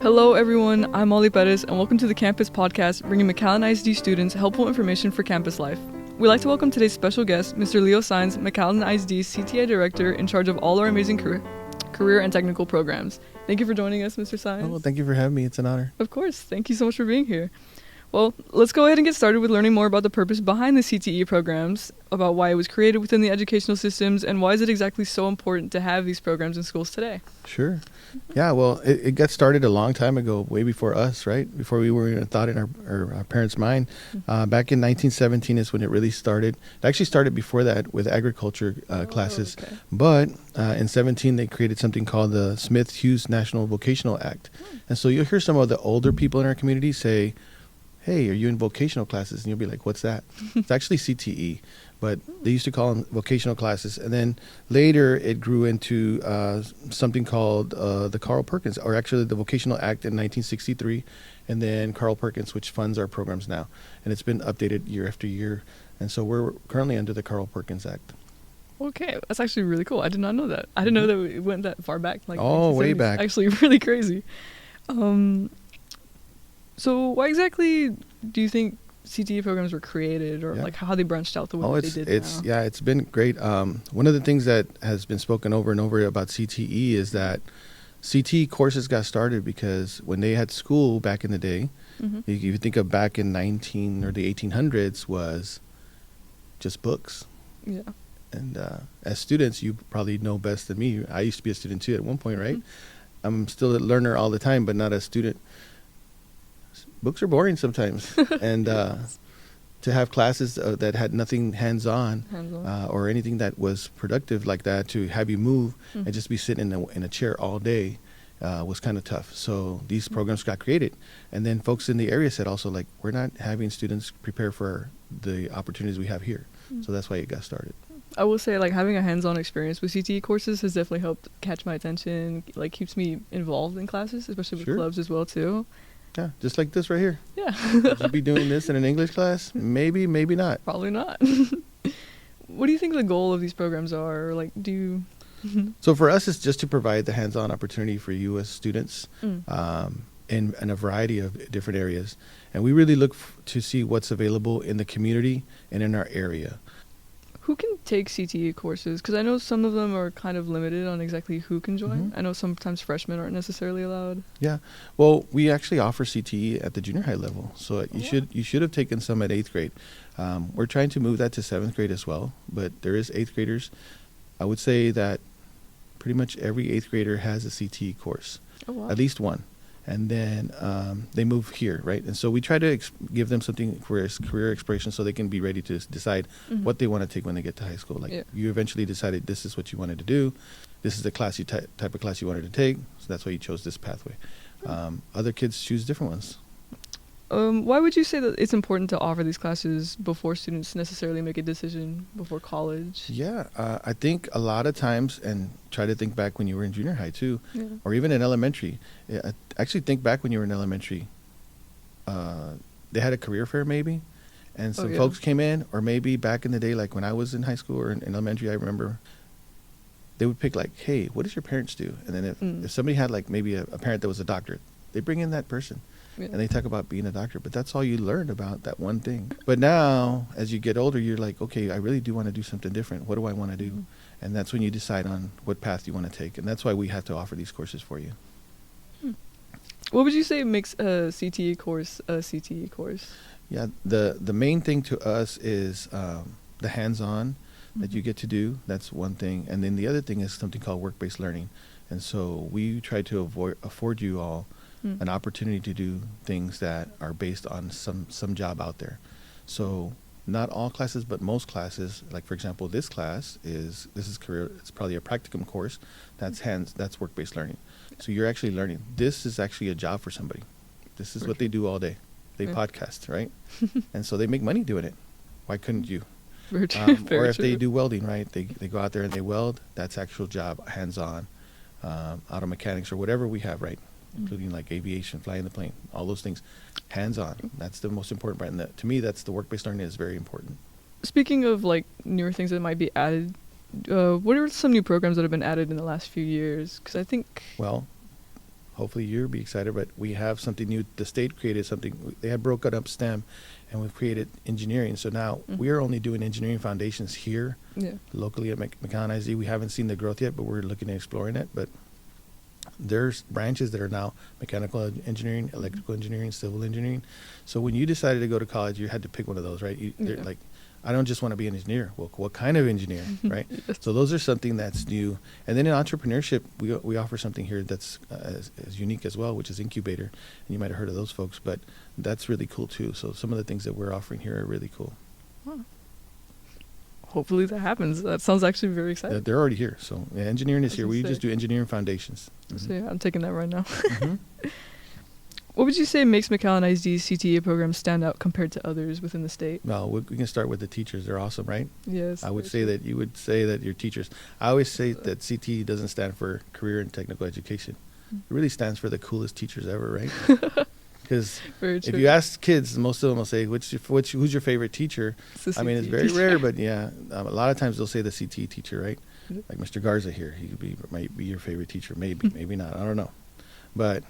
Hello everyone, I'm Molly Perez and welcome to the Campus Podcast, bringing McAllen ISD students helpful information for campus life. We'd like to welcome today's special guest, Mr. Leo Saenz, McAllen ISD CTE Director in charge of all our amazing career and technical programs. Thank you for joining us, Mr. Saenz. Oh, well, thank you for having me. It's an honor. Of course. Thank you so much for being here. Well, let's go ahead and get started with learning more about the purpose behind the CTE programs, about why it was created within the educational systems, and why is it exactly so important to have these programs in schools today? Sure. Yeah, well, it got started a long time ago, way before us, right? Before we were even thought in our parents' mind. Back in 1917 is when it really started. It actually started before that with agriculture classes. Okay. But in 17, they created something called the Smith-Hughes National Vocational Act. And so you'll hear some of the older people in our community say, hey, are you in vocational classes? And you'll be like, what's that? It's actually CTE, but they used to call them vocational classes. And then later it grew into something called the Carl Perkins, or actually the Vocational Act in 1963, and then Carl Perkins, which funds our programs now. And it's been updated year after year. And so we're currently under the Carl Perkins Act. Okay, that's actually really cool. I did not know that. I didn't know that it went that far back. Like Way 1970s. back. Actually, really crazy. So why exactly do you think CTE programs were created, or like how they branched out the way that they did now? Yeah, it's been great. One of the things that has been spoken over and over about CTE is that CTE courses got started because when they had school back in the day, if you think of back in the 1800s, was just books. Yeah. And as students, you probably know best than me. I used to be a student too at one point, right? I'm still a learner all the time, but not a student. Books are boring sometimes. And to have classes that had nothing hands-on. Or anything that was productive like that, to have you move and just be sitting in a chair all day was kind of tough. So these programs got created. And then folks in the area said also, like, we're not having students prepare for the opportunities we have here. So that's why it got started. I will say, like, having a hands-on experience with CTE courses has definitely helped catch my attention, like keeps me involved in classes, especially with clubs as well too. Yeah, just like this right here. Yeah. Would you be doing this in an English class? Maybe, maybe not. Probably not. What do you think the goal of these programs are? Or, like, do you... So for us, it's just to provide the hands-on opportunity for you as students in a variety of different areas. And we really look to see what's available in the community and in our area. Who can take CTE courses? Because I know some of them are kind of limited on exactly who can join. I know sometimes freshmen aren't necessarily allowed. Yeah. Well, we actually offer CTE at the junior high level. So you should have taken some at 8th grade. We're trying to move that to 7th grade as well. But there is 8th graders. I would say that pretty much every 8th grader has a CTE course. Oh, wow. At least one. And then they move here, right? And so we try to give them something for career exploration so they can be ready to decide what they want to take when they get to high school. Like you eventually decided this is what you wanted to do. This is the class type of class you wanted to take. So that's why you chose this pathway. Other kids choose different ones. Why would you say that it's important to offer these classes before students necessarily make a decision before college? Yeah, I think a lot of times, and try to think back when you were in junior high too, or even in elementary. Actually think back when you were in elementary. They had a career fair maybe, and some folks came in, or maybe back in the day, like when I was in high school or in elementary, I remember they would pick like, hey, what does your parents do? And then if somebody had like maybe a parent that was a doctor, they bring in that person. And they talk about being a doctor, but that's all you learned about, that one thing. But now, as you get older, you're like, okay, I really do want to do something different. What do I want to do? And that's when you decide on what path you want to take. And that's why we have to offer these courses for you. What would you say makes a CTE course a CTE course? Yeah, the main thing to us is the hands-on that you get to do. That's one thing. And then the other thing is something called work-based learning. And so we try to afford you all an opportunity to do things that are based on some job out there. So not all classes, but most classes, like for example, this class is career. It's probably a practicum course. That's work-based learning. So you're actually learning. This is actually a job for somebody. This is what they do all day. They podcast, right? And so they make money doing it. Why couldn't you? Very true. Or if they do welding, right? They go out there and they weld. That's actual job, hands-on, auto mechanics or whatever we have, right? Including like aviation, flying the plane, all those things, hands-on. That's the most important part. And to me, that's the work-based learning is very important. Speaking of like newer things that might be added, what are some new programs that have been added in the last few years? Because I think... Well, hopefully you'll be excited, but we have something new. The state created something. They had broken up STEM, and we've created engineering. So now we are only doing engineering foundations here locally at McAllen ISD. We haven't seen the growth yet, but we're looking at exploring it. But there's branches that are now mechanical engineering, electrical engineering, civil engineering. So when you decided to go to college, you had to pick one of those, right? Like, I don't just want to be an engineer. Well, what kind of engineer, right? So those are something that's new. And then in entrepreneurship, we offer something here that's as unique as well, which is incubator. And you might have heard of those folks, but that's really cool too. So some of the things that we're offering here are really cool. Huh. Hopefully that happens. That sounds actually very exciting. They're already here. So engineering is here. We just do engineering foundations. So I'm taking that right now. What would you say makes McAllen ISD's CTE program stand out compared to others within the state? Well, we can start with the teachers. They're awesome, right? Yes. I would say that you would say that your teachers. I always say that CTE doesn't stand for career and technical education. It really stands for the coolest teachers ever, right? Because if you ask kids, most of them will say, who's your favorite teacher? I mean, it's very rare, but yeah, a lot of times they'll say the CTE teacher, right? Like Mr. Garza here, might be your favorite teacher, maybe not, I don't know. But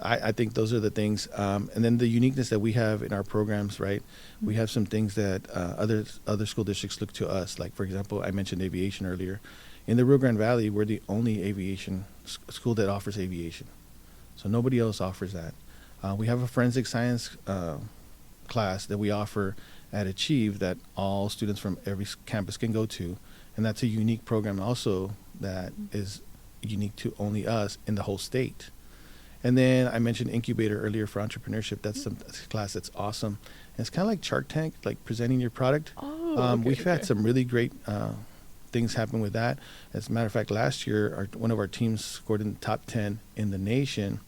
I think those are the things. And then the uniqueness that we have in our programs, right? We have some things that other school districts look to us. Like, for example, I mentioned aviation earlier. In the Rio Grande Valley, we're the only aviation school that offers aviation. So nobody else offers that. We have a forensic science class that we offer at Achieve that all students from every campus can go to. And that's a unique program also that is unique to only us in the whole state. And then I mentioned incubator earlier for entrepreneurship. That's a class that's awesome. And it's kind of like Shark Tank, like presenting your product. We've had some really great things happen with that. As a matter of fact, last year, one of our teams scored in the top 10 in the nation.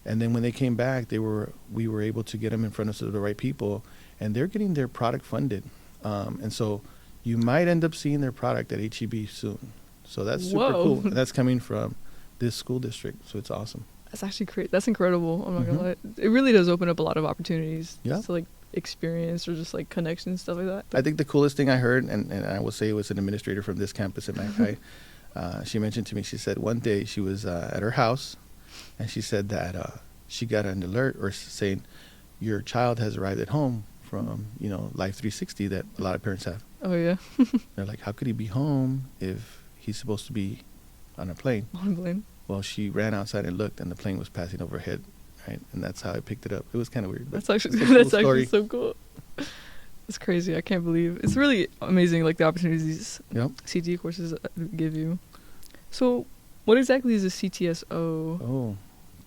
And then when they came back, we were able to get them in front of the right people, and they're getting their product funded. And so you might end up seeing their product at HEB soon. So that's super cool. And that's coming from this school district, so it's awesome. That's actually great. That's incredible. I'm not gonna lie. It really does open up a lot of opportunities to like experience or just like connections, stuff like that. I think the coolest thing I heard, and I will say it was an administrator from this campus at McAllen. She mentioned to me, she said one day she was at her house, and she said that she got an alert or saying your child has arrived at home from Life 360 that a lot of parents have. Oh yeah. They're like, how could he be home if he's supposed to be on a plane? On a plane. Well, she ran outside and looked, and the plane was passing overhead, right? And that's how I picked it up. It was kind of weird. That's actually so cool. It's crazy. I can't believe it's really amazing. Like the opportunities CTE courses give you. So, what exactly is a CTSO? Oh,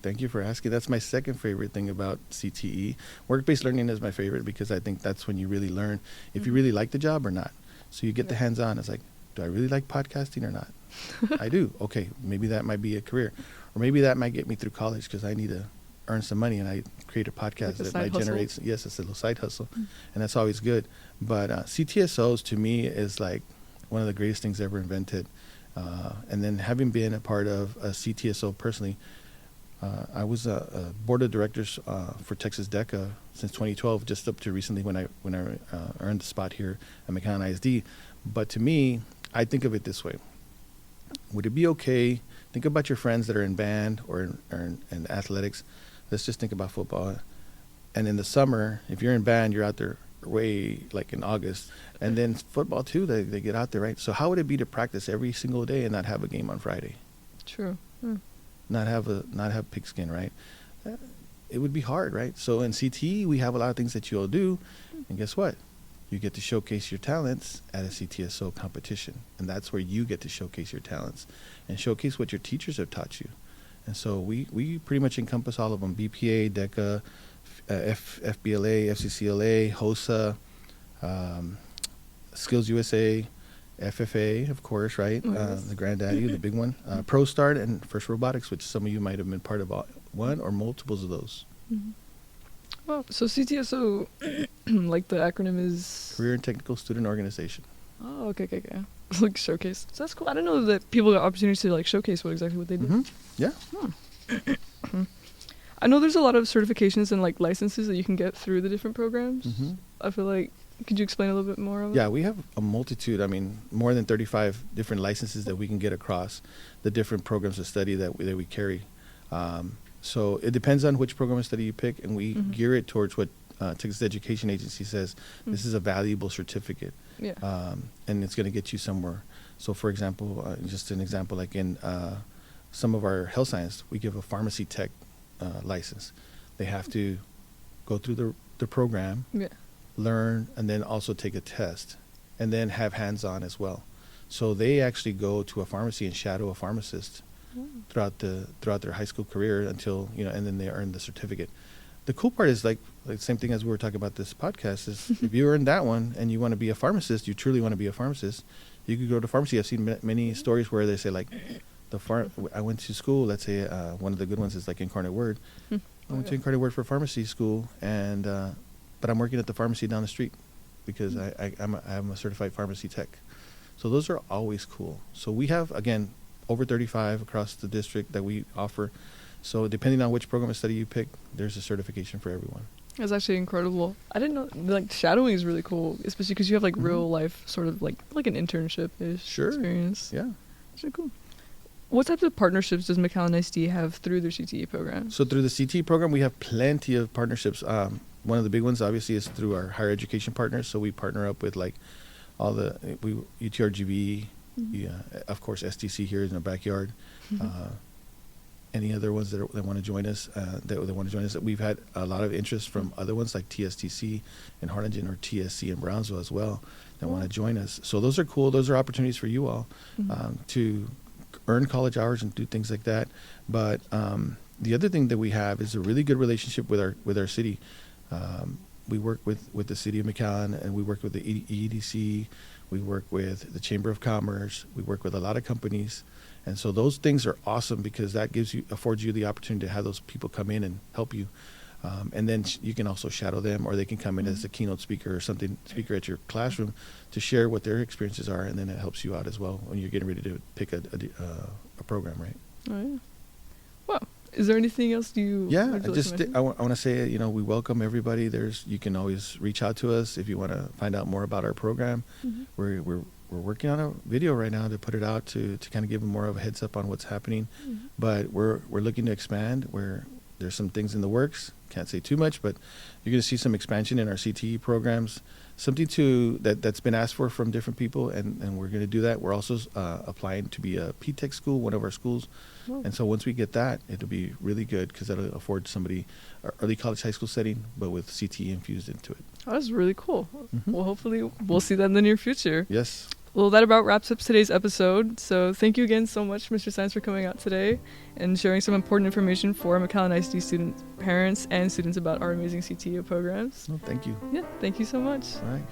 thank you for asking. That's my second favorite thing about CTE. Work-based learning is my favorite because I think that's when you really learn if you really like the job or not. So you get the hands-on. It's like, do I really like podcasting or not? I do. Okay, maybe that might be a career. Or maybe that might get me through college because I need to earn some money and I create a podcast that might generate, it's a little side hustle. And that's always good. But CTSOs to me is like one of the greatest things ever invented. And then having been a part of a CTSO personally, I was a board of directors for Texas DECA since 2012, just up to recently when I earned the spot here at McAllen ISD. But to me, I think of it this way. Would it be okay? Think about your friends that are in band or in athletics. Let's just think about football. And in the summer, if you're in band, you're out there way like in August. And then football too, they get out there, right? So how would it be to practice every single day and not have a game on Friday? True. Not have pigskin, right? It would be hard, right? So in CTE, we have a lot of things that you'll do. And guess what? You get to showcase your talents at a CTSO competition. And that's where you get to showcase your talents and showcase what your teachers have taught you. And so we pretty much encompass all of them: BPA, DECA, FBLA, FCCLA, HOSA, Skills USA, FFA, of course, right? The granddaddy, the big one. ProStart and First Robotics, which some of you might have been part of one or multiples of those. Well, so CTSO, like the acronym is? Career and Technical Student Organization. Oh, okay. Like showcase. So that's cool. I didn't know that people got opportunities to like showcase what they do. Yeah. I know there's a lot of certifications and like licenses that you can get through the different programs. I feel like, could you explain a little bit more of it? Yeah, we have a multitude. I mean, more than 35 different licenses that we can get across the different programs of study that we carry. So it depends on which program of study you pick, and we gear it towards what Texas Education Agency says. This is a valuable certificate, and it's going to get you somewhere. So, for example, just an example, like in some of our health science, we give a pharmacy tech license. They have to go through the program, learn, and then also take a test, and then have hands-on as well. So they actually go to a pharmacy and shadow a pharmacist throughout their high school career until, and then they earn the certificate. The cool part is like the same thing as we were talking about this podcast is if you earn that one and you want to be a pharmacist, you truly want to be a pharmacist, you could go to pharmacy. I've seen many stories where they say like, I went to school, let's say one of the good ones is like Incarnate Word. I went to Incarnate Word for pharmacy school, and but I'm working at the pharmacy down the street because I'm a certified pharmacy tech. So those are always cool. So we have, again, over 35 across the district that we offer. So depending on which program of study you pick, there's a certification for everyone. That's actually incredible. I didn't know, like, shadowing is really cool, especially because you have, like, real life sort of, like an internship-ish experience. Yeah. That's really cool. What types of partnerships does McAllen ISD have through their CTE program? So through the CTE program, we have plenty of partnerships. One of the big ones, obviously, is through our higher education partners. So we partner up with, like, all the UTRGV, of course, STC here in the backyard. Any other ones that want to join us, We've had a lot of interest from other ones like TSTC in Harlingen or TSC in Brownsville as well that want to join us. So those are cool. Those are opportunities for you all to earn college hours and do things like that. But the other thing that we have is a really good relationship with our city. We work with the city of McAllen, and we work with the EDC. We work with the Chamber of Commerce. We work with a lot of companies. And so those things are awesome because that affords you the opportunity to have those people come in and help you. And then you can also shadow them, or they can come in as a keynote speaker or speaker at your classroom to share what their experiences are. And then it helps you out as well when you're getting ready to pick a program, right? Oh, yeah. Wow. Is there anything else I want to say, we welcome everybody. You can always reach out to us if you want to find out more about our program. We're working on a video right now to put it out to kind of give them more of a heads up on what's happening. But we're looking to expand. There's some things in the works. Can't say too much, but you're going to see some expansion in our CTE programs. Something that's been asked for from different people, and we're going to do that. We're also applying to be a P-Tech school, one of our schools. And so once we get that, it'll be really good because that'll afford somebody an early college high school setting, but with CTE infused into it. Oh, that's really cool. Well, hopefully we'll see that in the near future. Yes. Well, that about wraps up today's episode. So thank you again so much, Mr. Science, for coming out today and sharing some important information for McAllen ISD students, parents, and students about our amazing CTE programs. No, thank you. Yeah, thank you so much. All right.